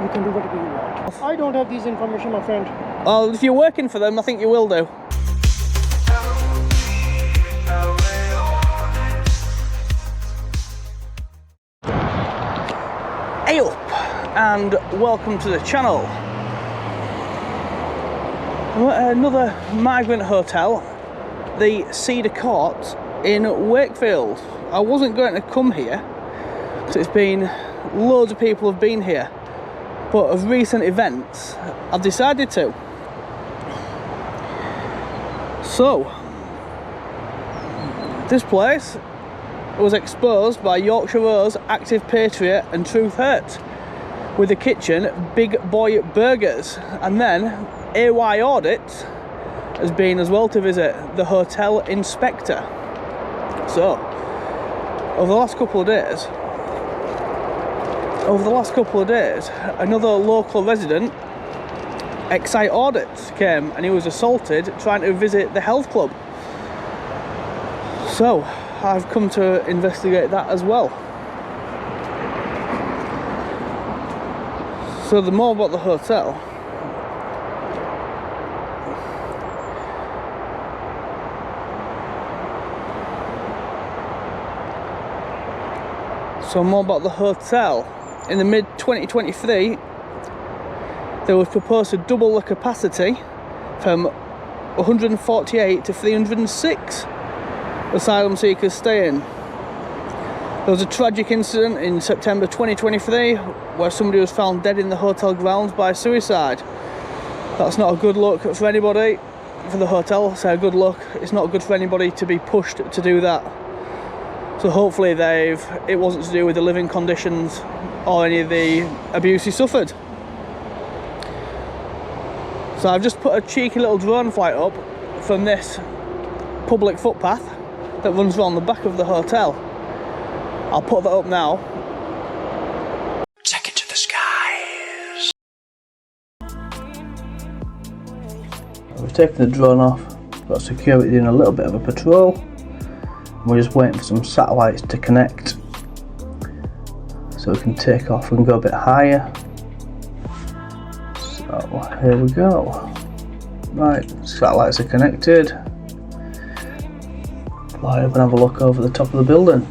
You can do whatever you want. I don't have these information, my friend. Well, if you're working for them, I think you will do. Hey up, and welcome to the channel. We're at another migrant hotel, the Ceder Court in Wakefield. I wasn't going to come here because it's been loads of people have been here, but of recent events I've decided to. So this place was exposed by Yorkshire Rose, Active Patriot and Truth Hurts, with the kitchen Big Boy Burgers, and then LBLA-Audits has been as well to visit the hotel inspector. So over the last couple of days, another local resident, Excite Audits, came and he was assaulted trying to visit the health club. So I've come to investigate that as well. So the more about the hotel. In the mid-2023, there was proposed to double the capacity from 148 to 306 asylum seekers staying. There was a tragic incident in September 2023 where somebody was found dead in the hotel grounds by suicide. That's not a good look for anybody. For the hotel, I say a good look. It's not good for anybody to be pushed to do that. So hopefully it wasn't to do with the living conditions or any of the abuse he suffered. So I've just put a cheeky little drone flight up from this public footpath that runs around the back of the hotel. I'll put that up now. Check into the skies. We've taken the drone off, got security doing a little bit of a patrol. We're just waiting for some satellites to connect so we can take off and go a bit higher. So here we go. Right, satellites are connected. Fly up and have a look over the top of the building.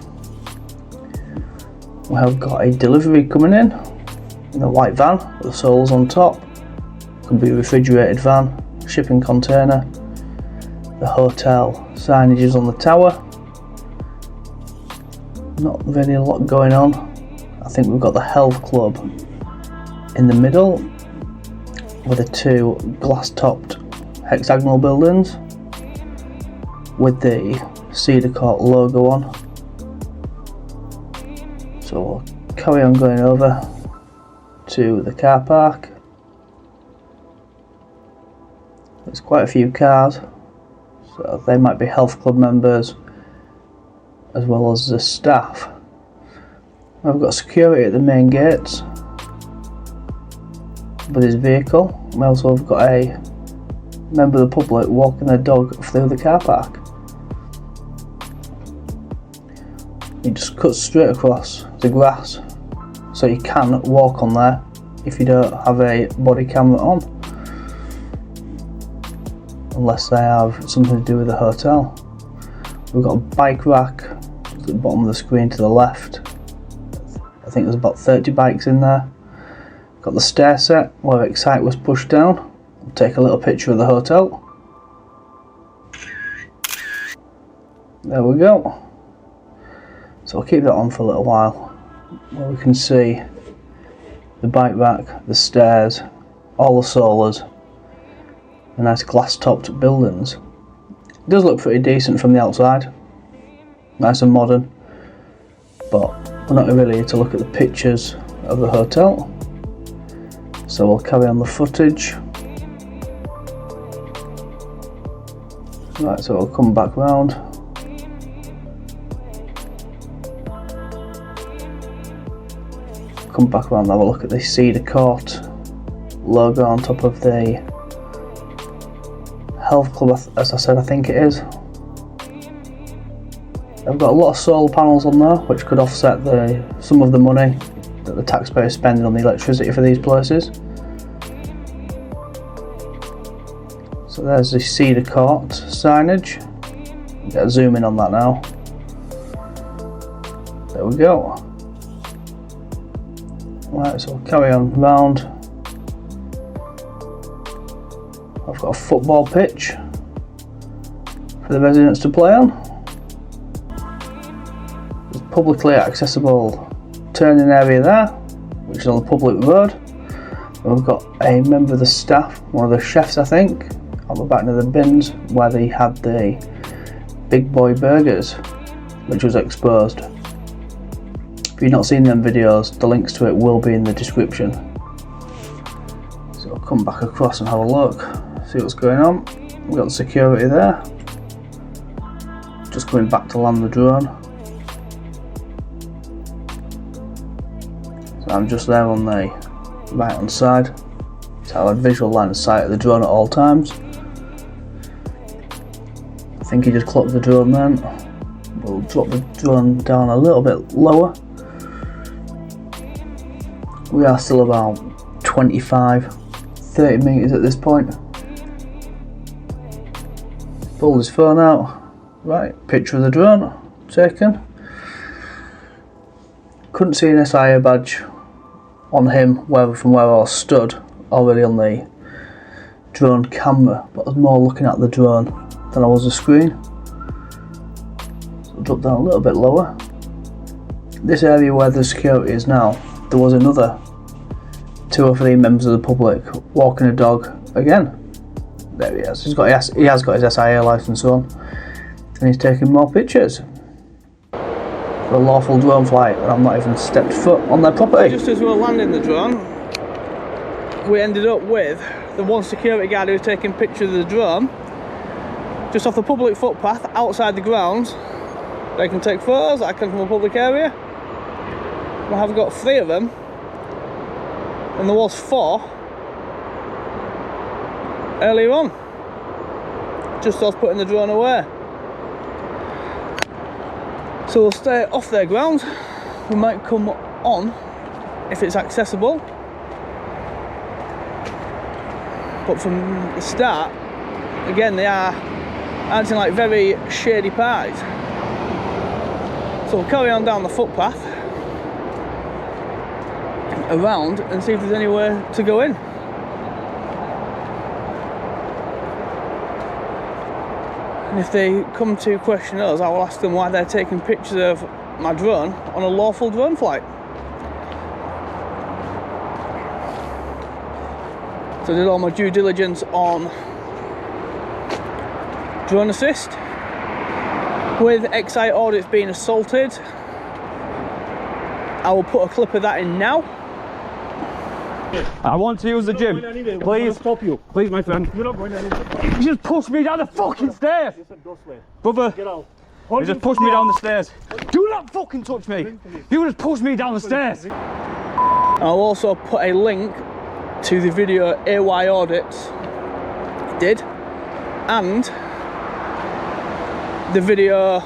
We have got a delivery coming in a white van with the soles on top. Could be a refrigerated van, shipping container. The hotel signage is on the tower. Not really a lot going on. I think we've got the health club in the middle with the two glass-topped hexagonal buildings with the Ceder Court logo on. So we'll carry on going over to the car park. There's quite a few cars, so they might be health club members as well as the staff. I've got security at the main gates with his vehicle. We also have got a member of the public walking their dog through the car park. He just cuts straight across the grass, so you can walk on there if you don't have a body camera on, unless they have something to do with the hotel. We've got a bike rack at the bottom of the screen to the left. I think there's about 30 bikes in there. Got the stair set where Excite was pushed down. I'll take a little picture of the hotel. There we go. So I'll keep that on for a little while, where we can see the bike rack, the stairs, all the solars, the nice glass-topped buildings. It does look pretty decent from the outside, nice and modern, but we're not really here to look at the pictures of the hotel, so we'll carry on the footage. Right, so we'll come back round. Come back around and have a look at the Ceder Court logo on top of the health club, as I said, I think it is. I've got a lot of solar panels on there which could offset some of the money that the taxpayer is spending on the electricity for these places. So there's the Ceder Court signage. Get a zoom in on that now. There we go. Right, so we'll carry on round. I've got a football pitch for the residents to play on. There's publicly accessible turning area there, which is on the public road. And we've got a member of the staff, one of the chefs I think, on the back of the bins where they had the big boy burgers, which was exposed. If you've not seen them videos, the links to it will be in the description. So I'll come back across and have a look, see what's going on. We've got the security there. Just coming back to land the drone. So I'm just there on the right hand side. So I have a visual line of sight of the drone at all times. I think he just clocked the drone then. We'll drop the drone down a little bit lower. We are still about 25-30 metres at this point. Pulled his phone out. Right, picture of the drone taken. Couldn't see an SIA badge on him from where I was stood, already on the drone camera, but I was more looking at the drone than I was the screen. So I'll drop down a little bit lower. This area where the security is now, there was another 2 or 3 members of the public walking a dog again. There he is. He has got his SIA licence on, and he's taking more pictures for a lawful drone flight, and I've not even stepped foot on their property. Just as we were landing the drone, we ended up with the one security guard who was taking pictures of the drone just off the public footpath outside the grounds. They can take photos that come from a public area. We have got 3 of them, and there was 4 earlier on, just as putting the drone away. So we'll stay off their ground. We might come on if it's accessible, but from the start, again, they are acting like very shady parties. So we'll carry on down the footpath around and see if there's anywhere to go in. And if they come to question us, I will ask them why they're taking pictures of my drone on a lawful drone flight. So I did all my due diligence on drone assist. With LBLA-Audits being assaulted, I will put a clip of that in now. I want to use the gym. Please. Stop you. Please, my friend. You're not going anywhere. You just pushed me down the fucking stairs. You said go slay. Brother, Get out. you just pushed me down the stairs. Do not fucking touch me. You just pushed me down the stairs. I'll also put a link to the video LBLA-Audits did, and the video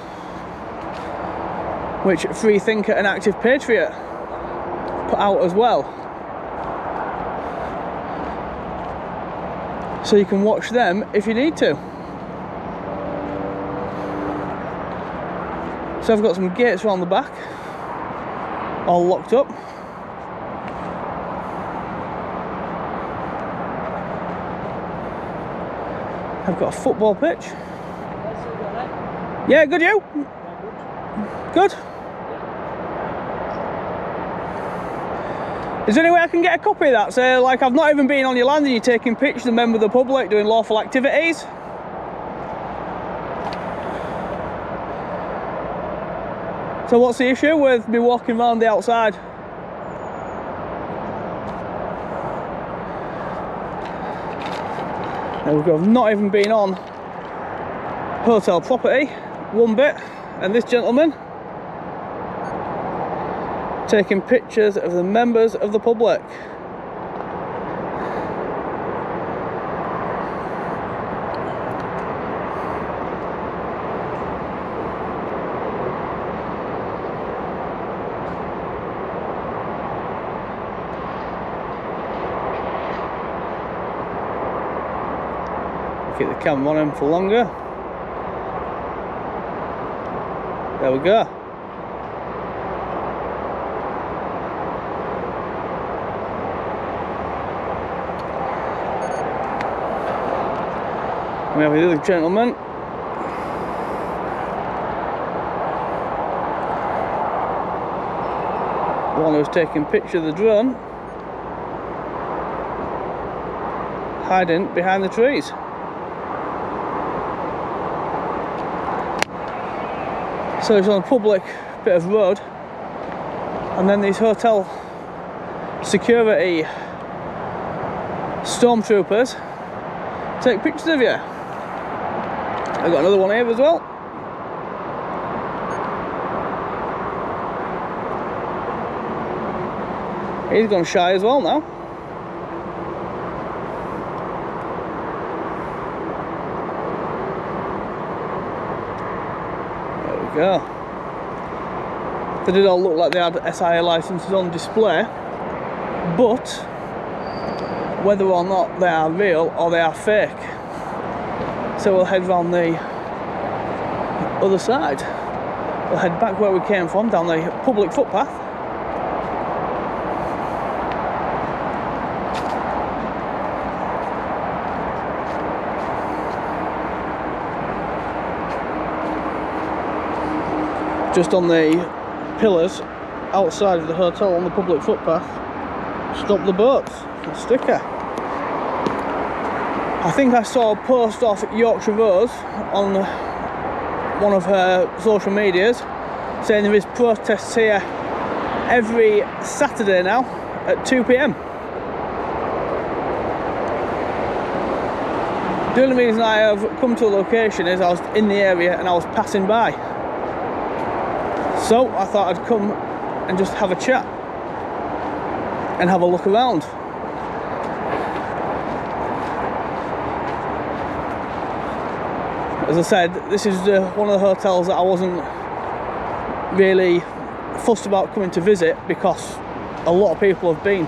which Freethinker and Active Patriot put out as well. So you can watch them if you need to. So I've got some gates around the back, all locked up. I've got a football pitch. Yeah, good, you? Good. Is there any way I can get a copy of that? Say, like, I've not even been on your land and you're taking pictures of members of the public doing lawful activities. So what's the issue with me walking around the outside? There we go, I've not even been on hotel property one bit, and this gentleman taking pictures of the members of the public. Keep the camera on him for longer. There we go. We have the other gentleman. The one who's taking picture of the drone, hiding behind the trees. So it's on a public bit of road, and then these hotel security stormtroopers take pictures of you. I've got another one here as well. He's gone shy as well now. There we go. They did all look like they had SIA licenses on display, but whether or not they are real or they are fake. So we'll head round the other side. We'll head back where we came from, down the public footpath. Just on the pillars outside of the hotel on the public footpath, stop the boats, a sticker. I think I saw a post off Yorkshire Rose on one of her social medias saying there is protests here every Saturday now at 2 PM. The only reason I have come to the location is I was in the area and I was passing by. So I thought I'd come and just have a chat and have a look around. As I said, this is one of the hotels that I wasn't really fussed about coming to visit because a lot of people have been.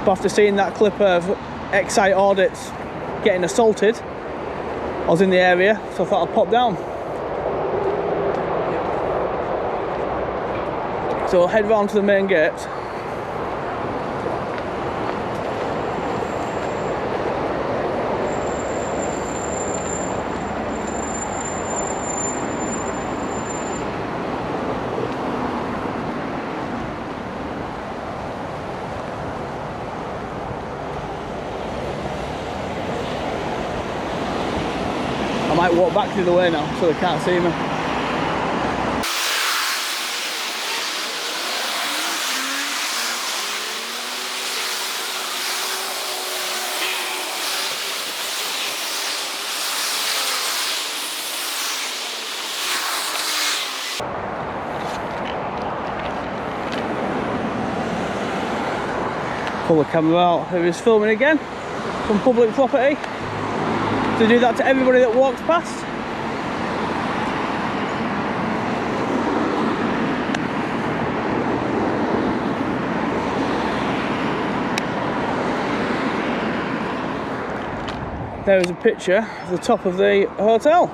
But after seeing that clip of LBLA-Audits getting assaulted, I was in the area, so I thought I'd pop down. So I'll head round to the main gate. I might walk back the other way now so they can't see me. Pull the camera out, who is filming again from public property. To do that to everybody that walks past. There is a picture of the top of the hotel.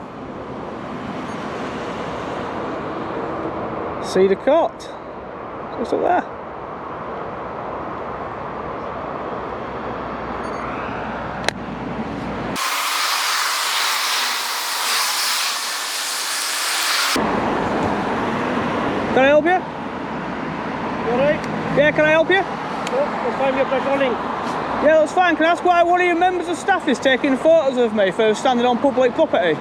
Ceder Court, just up there. Can I help you? You alright? Yeah, can I help you? That's fine, we're patrolling. Yeah, that's fine. Can I ask why one of your members of staff is taking photos of me for standing on public property?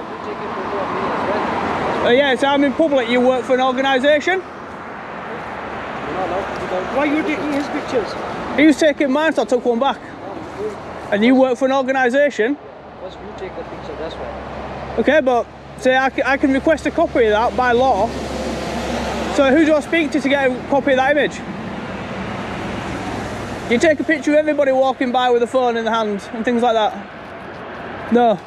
Yeah, so I'm in public. You work for an organisation? Why are you taking his pictures? He was taking mine, so I took one back. And you work for an organisation? First you take the picture, that's why. Okay, but say I can request a copy of that by law. So who do I speak to get a copy of that image? You take a picture of everybody walking by with a phone in the hand and things like that? No.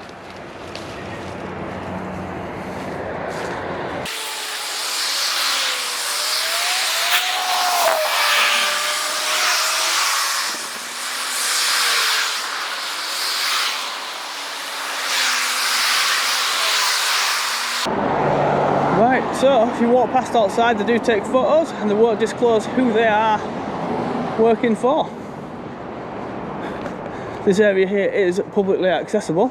So if you walk past outside, they do take photos and they won't disclose who they are working for. This area here is publicly accessible,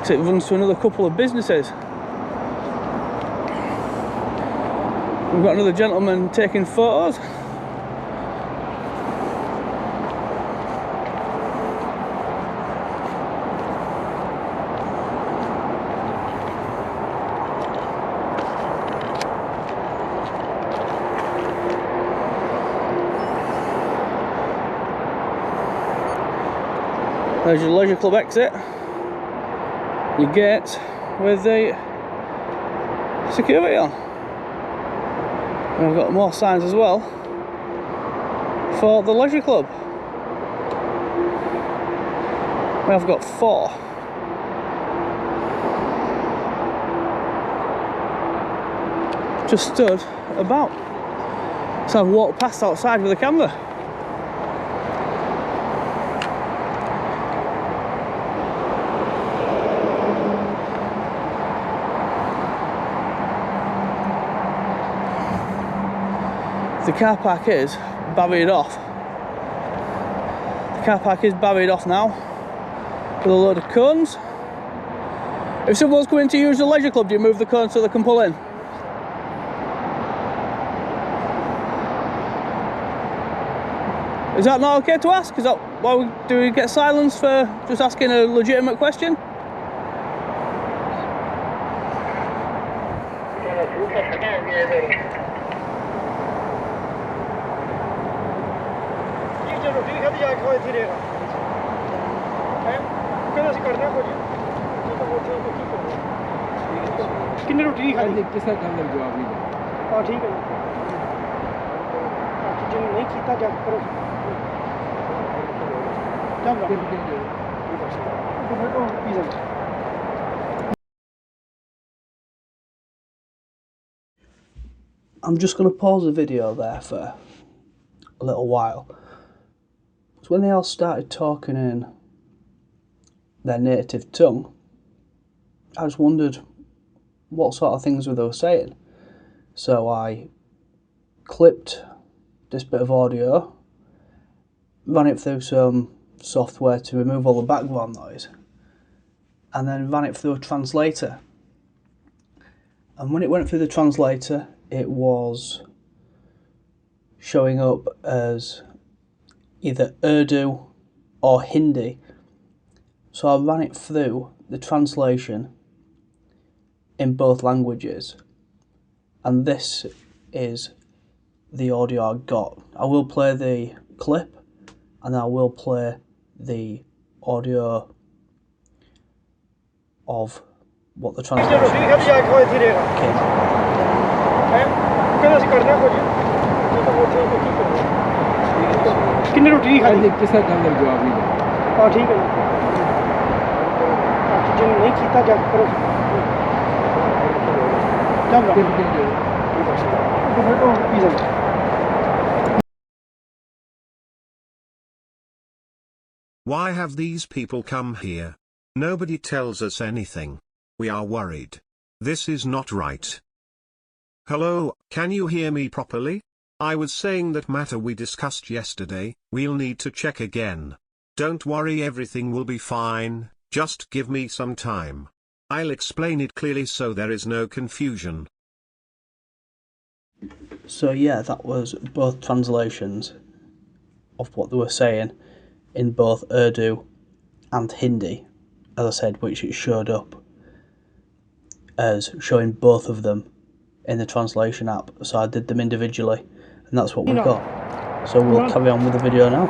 so it runs to another couple of businesses. We've got another gentleman taking photos. There's your leisure club exit. You get with the security on. And I've got more signs as well for the leisure club. I've got 4. Just stood about. So I've walked past outside with a camera. The car park is barried off. The car park is barried off now with a load of cones. If someone's coming to use the leisure club, do you move the cones so they can pull in? Is that not okay to ask? Is that why do we get silence for just asking a legitimate question? चलो ठीक है भैया कोई थी रहेगा हैं कहना से करना कुछ तो वो ठीक है कितने रोटी नहीं खाई किसका काम लग जवाब नहीं दे हां ठीक है जो नहीं खीता जब करो जब तो pizza I'm just going to pause the video there for a little while. So when they all started talking in their native tongue, I just wondered what sort of things they were saying. So I clipped this bit of audio, ran it through some software to remove all the background noise, and then ran it through a translator. And when it went through the translator, it was showing up as either Urdu or Hindi. So I ran it through the translation in both languages, and this is the audio I got. I will play the clip and I will play the audio of what the translation came out. कितने रोटी नहीं खाई किसका काम लग जवाब नहीं दे हां ठीक है जो नहीं खीता जब करो जब तो pizza Why have these people come here? Nobody tells us anything. We are worried. This is not right. Hello, can you hear me properly? I was saying that matter we discussed yesterday, we'll need to check again. Don't worry, everything will be fine, just give me some time. I'll explain it clearly so there is no confusion. So yeah, that was both translations of what they were saying in both Urdu and Hindi, as I said, which it showed up as showing both of them in the translation app. So I did them individually, and that's what we've got. So we'll carry on with the video now.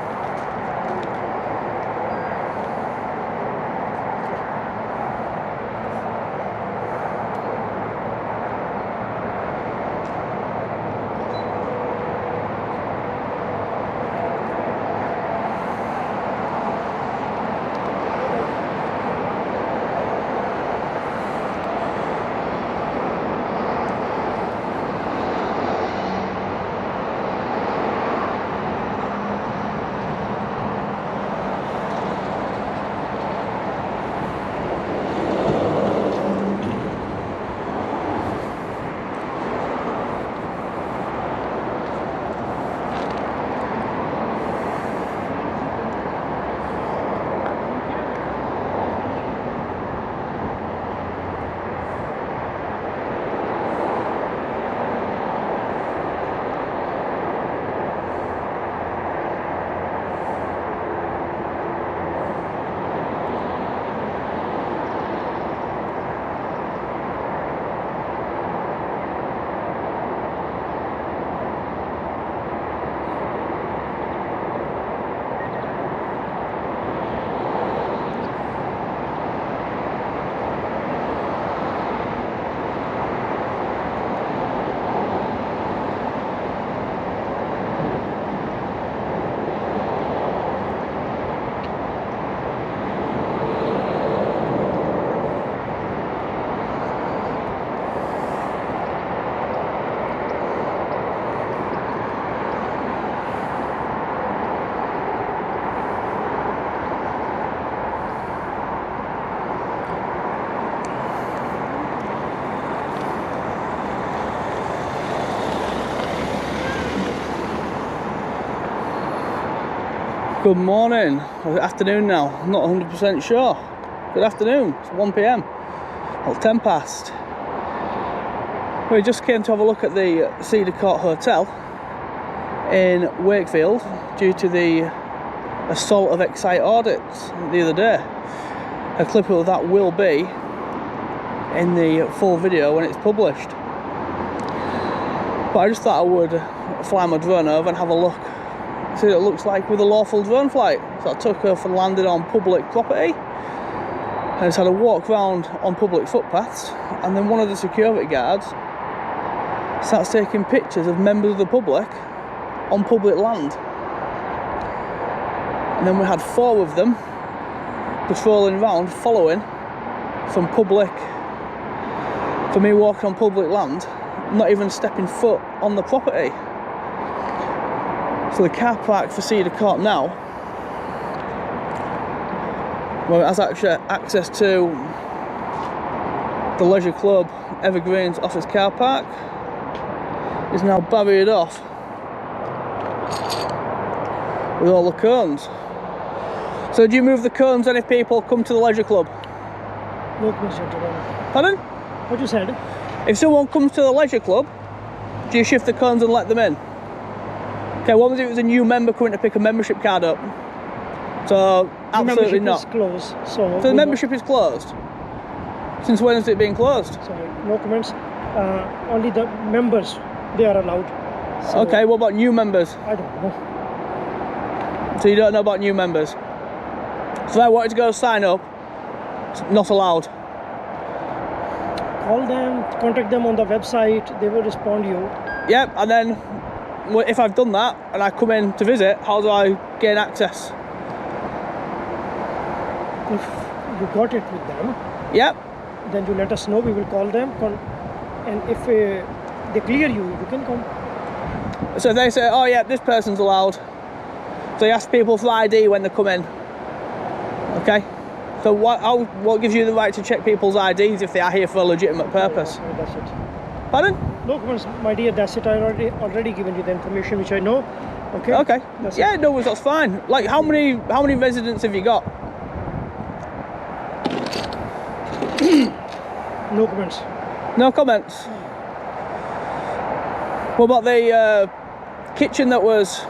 Good morning, or afternoon now, I'm not 100% sure. Good afternoon, it's 1 PM, well 10 past. We just came to have a look at the Ceder Hotel in Wakefield due to the assault of LBLA-Audits the other day. A clip of that will be in the full video when it's published. But I just thought I would fly my drone over and have a look, see what it looks like with a lawful drone flight. So I took off and landed on public property and just had a walk around on public footpaths, and then one of the security guards starts taking pictures of members of the public on public land. And then we had 4 of them patrolling around, following from me walking on public land, not even stepping foot on the property. So the car park for Ceder Court now, well, it has actually access to the Leisure Club Evergreens office car park, is now barriered off with all the cones. So do you move the cones then if people come to the Leisure Club? No question. Pardon? What you said? If someone comes to the Leisure Club, do you shift the cones and let them in? Okay, what was it? It was a new member coming to pick a membership card up. So absolutely not. The membership is closed. So the membership is closed? Since when is it being closed? Sorry, no comments. Only the members, they are allowed. So okay, what about new members? I don't know. So you don't know about new members? So I wanted to go sign up, it's not allowed. Call them, contact them on the website, they will respond to you. Yep, and then if I've done that and I come in to visit, how do I gain access? If you got it with them, yep, then you let us know, we will call them, and if they clear you, you can come. So if they say, oh yeah, this person's allowed, so you ask people for ID when they come in. Okay, so what gives you the right to check people's IDs if they are here for a legitimate purpose? No, that's it. Pardon? No comments, my dear, that's it. I already given you the information which I know. Okay. Okay. That's yeah, it. no, that's fine. Like, how many residents have you got? No comments. No comments. What about the kitchen that was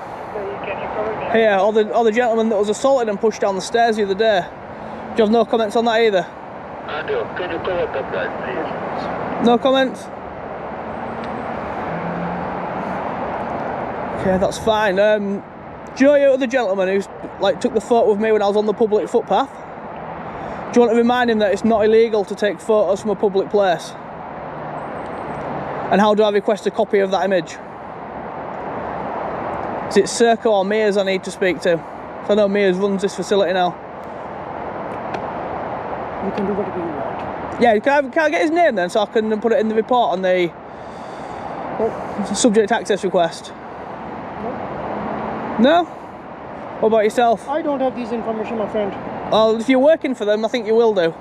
here, or the gentleman that was assaulted and pushed down the stairs the other day? Do you have no comments on that either? I do. Can you comment on that, please? No comments? Okay, that's fine. Do you know the other gentleman who took the photo of me when I was on the public footpath? Do you want to remind him that it's not illegal to take photos from a public place? And how do I request a copy of that image? Is it Circo or Mears I need to speak to? So I know Mears runs this facility now. You can do whatever you want. Yeah, can I get his name then so I can put it in the report on the subject access request? No? What about yourself? I don't have this information, my friend. Well, if you're working for them, I think you will do.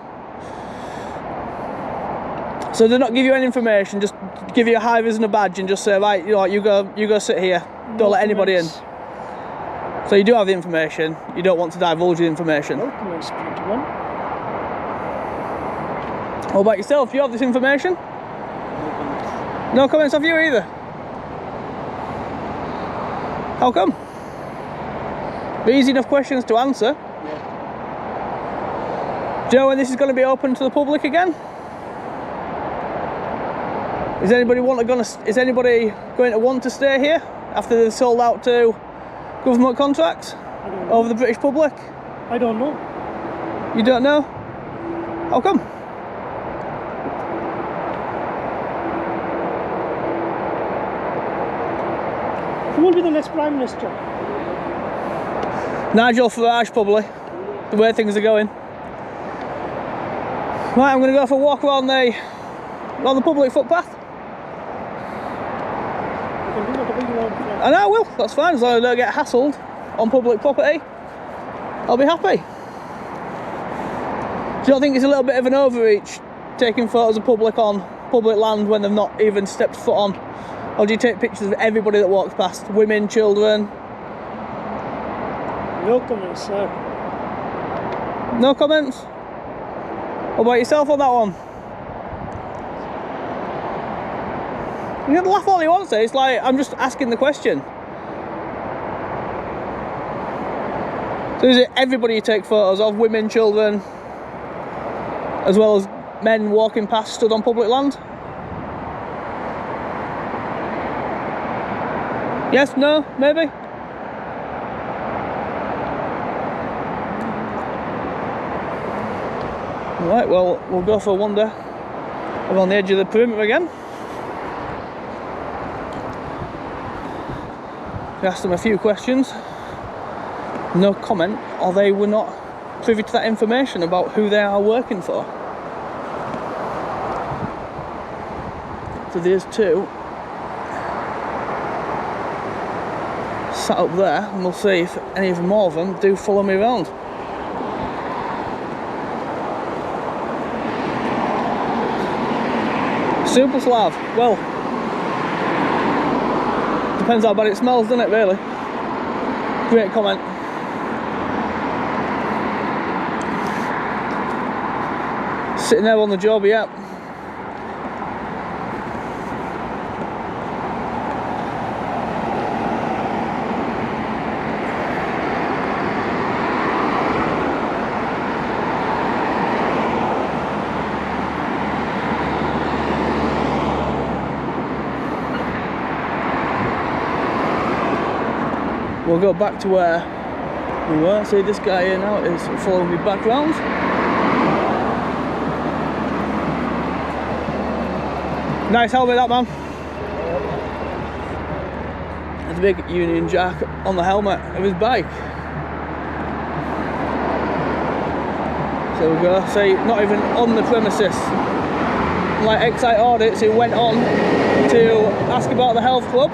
So they not give you any information, just give you a high vis and a badge and just say, right, you go sit here. Don't let anybody in. So you do have the information, you don't want to divulge the information. No comments, gentlemen. What about yourself? Do you have this information? No comments of you either? How come? Be easy enough questions to answer. Do you know when this is going to be open to the public again? Is anybody going to want to stay here after they've sold out to government contracts over the British public? I don't know. You don't know? How come? Who will be the next Prime Minister? Nigel Farage, probably, the way things are going. Right, I'm going to go for a walk around the public footpath. You can do whatever you want. And I will, that's fine, as long as I don't get hassled on public property, I'll be happy. Do you not think it's a little bit of an overreach, taking photos of public on public land when they've not even stepped foot on? Or do you take pictures of everybody that walks past, women, children? No comments, sir. No comments? What about yourself on that one? You can laugh all you want to. It's like I'm just asking the question. So is it everybody you take photos of? Women, children, as well as men walking past stood on public land? Yes, no, maybe? Right, well, we'll go for a wander around the edge of the perimeter again. We asked them a few questions. No comment, or they were not privy to that information about who they are working for. So there's two sat up there, and we'll see if any of more of them do follow me around. Super Slav, well, depends how bad it smells, doesn't it, really? Great comment. Sitting there on the job, yeah. We'll go back to where we were. See, this guy here now is following me back round. Nice helmet, that man. There's a big Union Jack on the helmet of his bike. So we go. See, not even on the premises. Like Excite Audits, who went on to ask about the health club.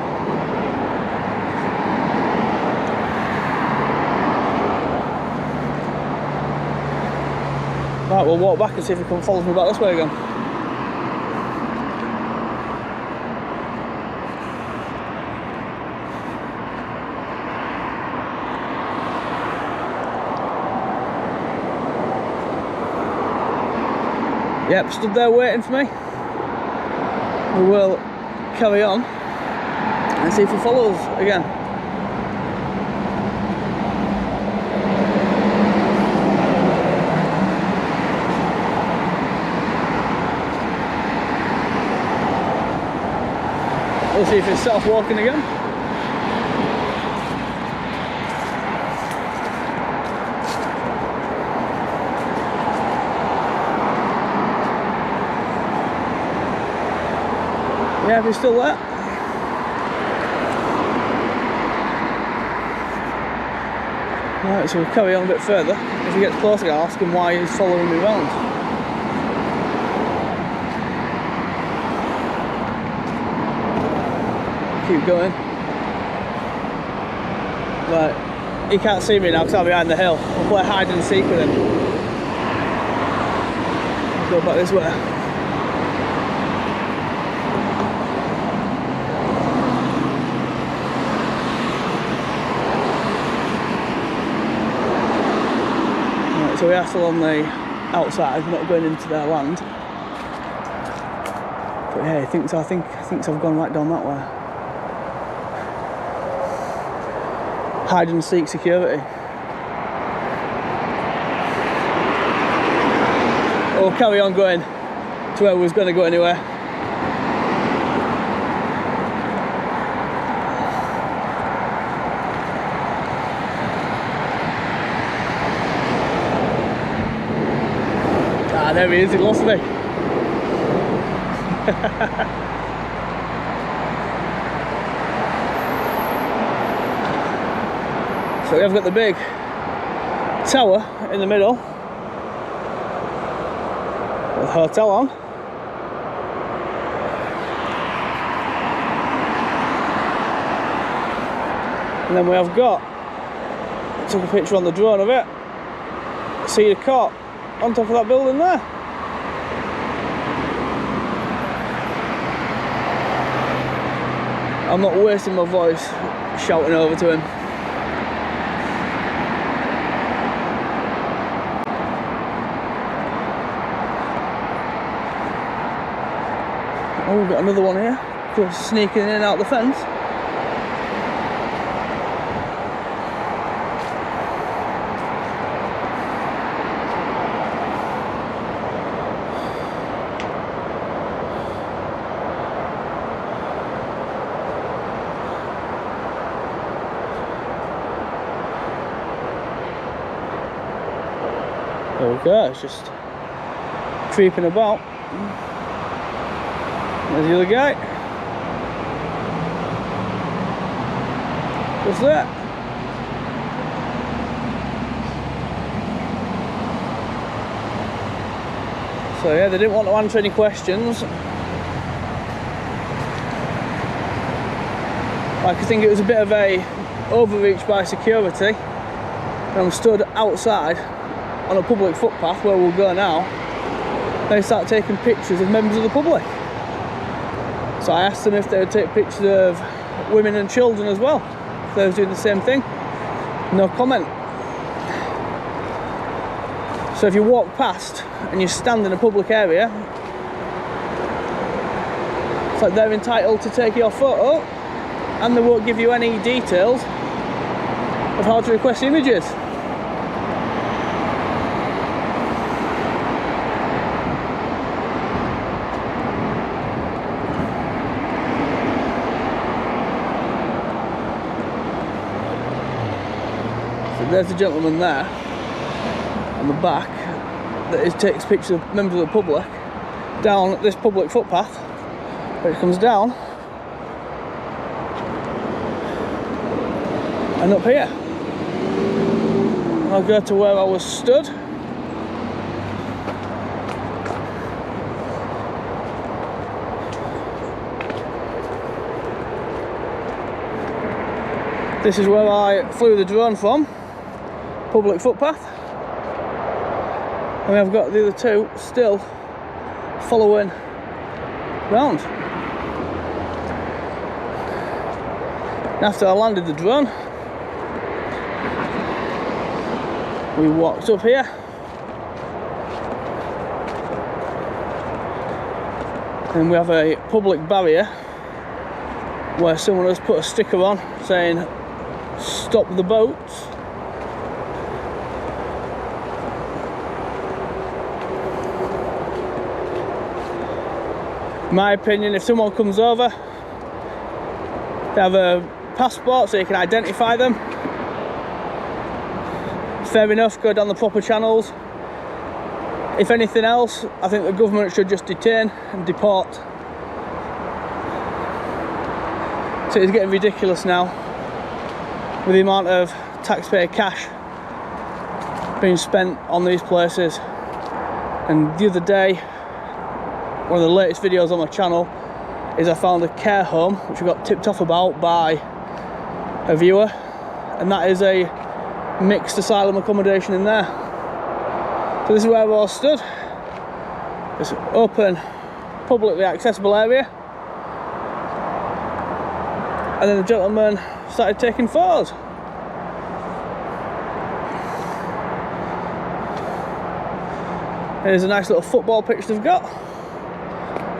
Right, we'll walk back and see if he can follow me back this way again. Yep, stood there waiting for me. We will carry on and see if he follows again. We'll see if it's self-walking again. Yeah, if he's still there. Right, so we'll carry on a bit further. If he gets closer, I'll ask him why he's following me around. Keep going. Right, he can't see me now because I'm behind the hill. We'll play hide and seek with him. Go back this way. Right, so we are still on the outside, not going into their land. But yeah, he thinks I've gone right down that way. Hide and seek security. We'll carry on going to where we was going to go anyway. Ah, there he is, he lost me. So we have got the big tower in the middle with a hotel on. And then we have got, I took a picture on the drone of it, Ceder cot on top of that building there. I'm not wasting my voice shouting over to him. Oh, we've got another one here. Just sneaking in and out the fence. There we go, it's just creeping about. There's the other guy. What's that? So yeah, they didn't want to answer any questions. Like, I think it was a bit of a overreach by security. And I'm stood outside on a public footpath where we'll go now. They start taking pictures of members of the public. So I asked them if they would take pictures of women and children as well, if they was doing the same thing. No comment. So if you walk past and you stand in a public area, it's like they're entitled to take your photo, and they won't give you any details of how to request images. There's a gentleman there on the back that takes pictures of members of the public down this public footpath, where it comes down and up here. I'll go to where I was stood. This is where I flew the drone from. Public footpath, and we've got the other two still following round. After I landed the drone, we walked up here, and we have a public barrier where someone has put a sticker on saying "Stop the boats." In my opinion, if someone comes over, they have a passport so you can identify them. Fair enough, go down the proper channels. If anything else, I think the government should just detain and deport. So it's getting ridiculous now with the amount of taxpayer cash being spent on these places. And the other day, one of the latest videos on my channel is I found a care home which we got tipped off about by a viewer, and that is a mixed asylum accommodation in there. So this is where we all stood. It's an open, publicly accessible area, and then the gentleman started taking photos. Here's a nice little football pitch they've got.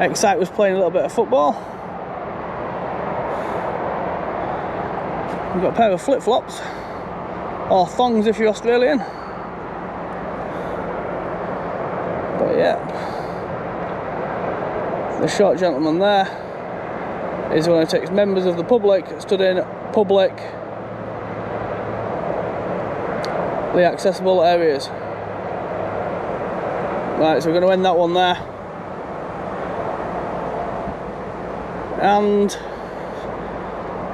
Excite was playing a little bit of football. We've got a pair of flip-flops, or thongs if you're Australian. But yeah, the short gentleman there is one who takes members of the public stood in publicly accessible areas. Right, so we're going to end that one there. And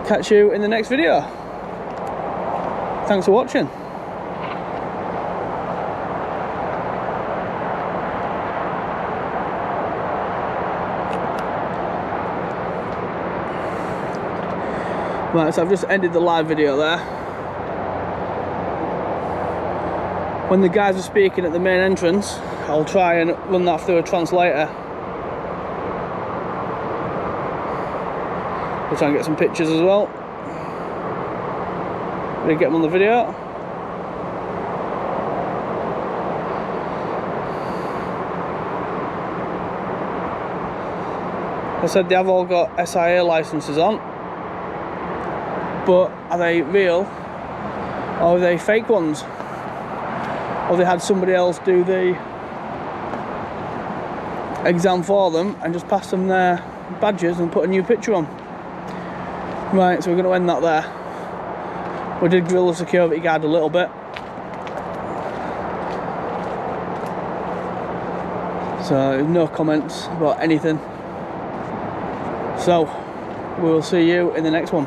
catch you in the next video. Thanks for watching. Right, so I've just ended the live video there. When the guys are speaking at the main entrance, I'll try and run that through a translator. We'll try and get some pictures as well. Gonna get them on the video. I said they have all got SIA licenses on, but are they real or are they fake ones? Or they had somebody else do the exam for them and just pass them their badges and put a new picture on. Right, so we're going to end that there. We did grill the security guard a little bit. So no comments about anything. So we'll see you in the next one.